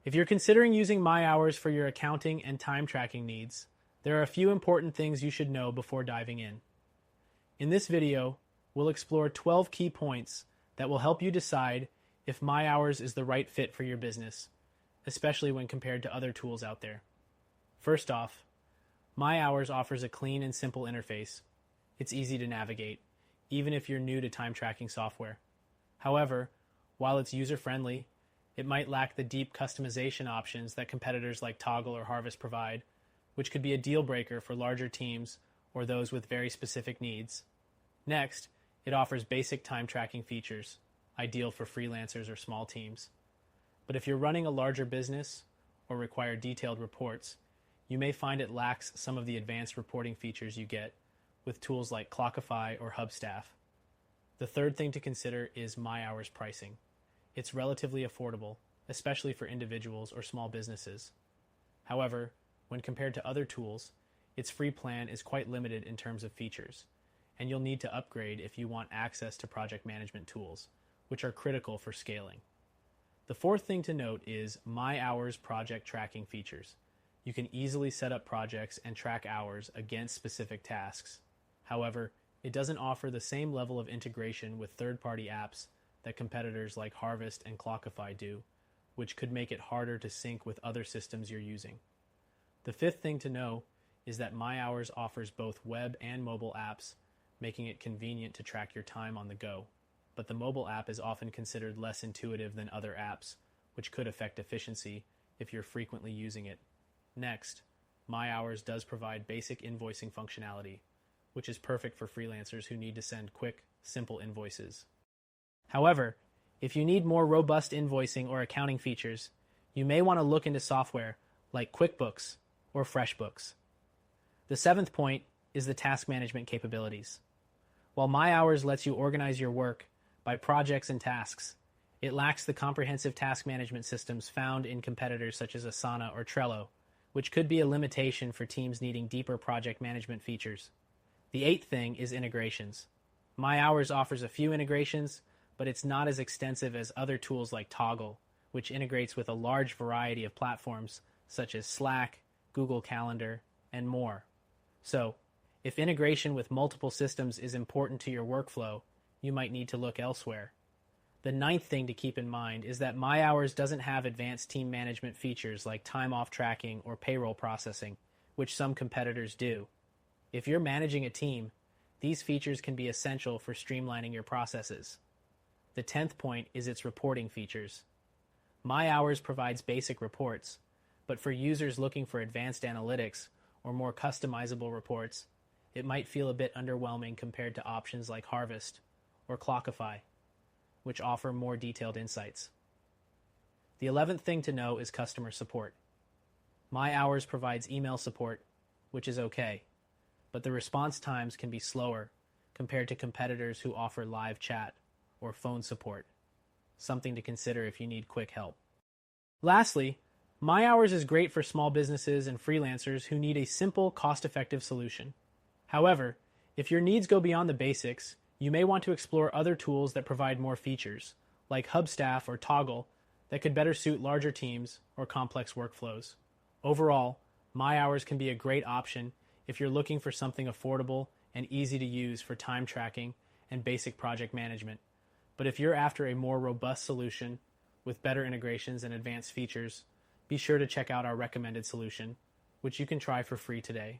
If you're considering using MyHours for your accounting and time tracking needs, there are a few important things you should know before diving in. In this video, we'll explore 12 key points that will help you decide if MyHours is the right fit for your business, especially when compared to other tools out there. First off, MyHours offers a clean and simple interface. It's easy to navigate, even if you're new to time tracking software. However, while it's user-friendly, it might lack the deep customization options that competitors like Toggle or Harvest provide, which could be a deal breaker for larger teams or those with very specific needs. Next, it offers basic time tracking features, ideal for freelancers or small teams. But if you're running a larger business or require detailed reports, you may find it lacks some of the advanced reporting features you get with tools like Clockify or Hubstaff. The third thing to consider is MyHours pricing. It's relatively affordable, especially for individuals or small businesses. However, when compared to other tools, its free plan is quite limited in terms of features, and you'll need to upgrade if you want access to project management tools, which are critical for scaling. The fourth thing to note is MyHours project tracking features. You can easily set up projects and track hours against specific tasks. However, it doesn't offer the same level of integration with third-party apps that competitors like Harvest and Clockify do, which could make it harder to sync with other systems you're using. The fifth thing to know is that MyHours offers both web and mobile apps, making it convenient to track your time on the go. But the mobile app is often considered less intuitive than other apps, which could affect efficiency if you're frequently using it. Next, MyHours does provide basic invoicing functionality, which is perfect for freelancers who need to send quick, simple invoices. However, if you need more robust invoicing or accounting features, you may want to look into software like QuickBooks or FreshBooks. The seventh point is the task management capabilities. While MyHours lets you organize your work by projects and tasks, it lacks the comprehensive task management systems found in competitors such as Asana or Trello, which could be a limitation for teams needing deeper project management features. The eighth thing is integrations. MyHours offers a few integrations, but it's not as extensive as other tools like Toggle, which integrates with a large variety of platforms such as Slack, Google Calendar, and more. So, if integration with multiple systems is important to your workflow, you might need to look elsewhere. The ninth thing to keep in mind is that MyHours doesn't have advanced team management features like time-off tracking or payroll processing, which some competitors do. If you're managing a team, these features can be essential for streamlining your processes. The 10th point is its reporting features. MyHours provides basic reports, but for users looking for advanced analytics or more customizable reports, it might feel a bit underwhelming compared to options like Harvest or Clockify, which offer more detailed insights. The 11th thing to know is customer support. MyHours provides email support, which is okay, but the response times can be slower compared to competitors who offer live chat or phone support, something to consider if you need quick help. Lastly, MyHours is great for small businesses and freelancers who need a simple, cost-effective solution. However, if your needs go beyond the basics, you may want to explore other tools that provide more features, like Hubstaff or Toggle, that could better suit larger teams or complex workflows. Overall, MyHours can be a great option if you're looking for something affordable and easy to use for time tracking and basic project management. But if you're after a more robust solution with better integrations and advanced features, be sure to check out our recommended solution, which you can try for free today.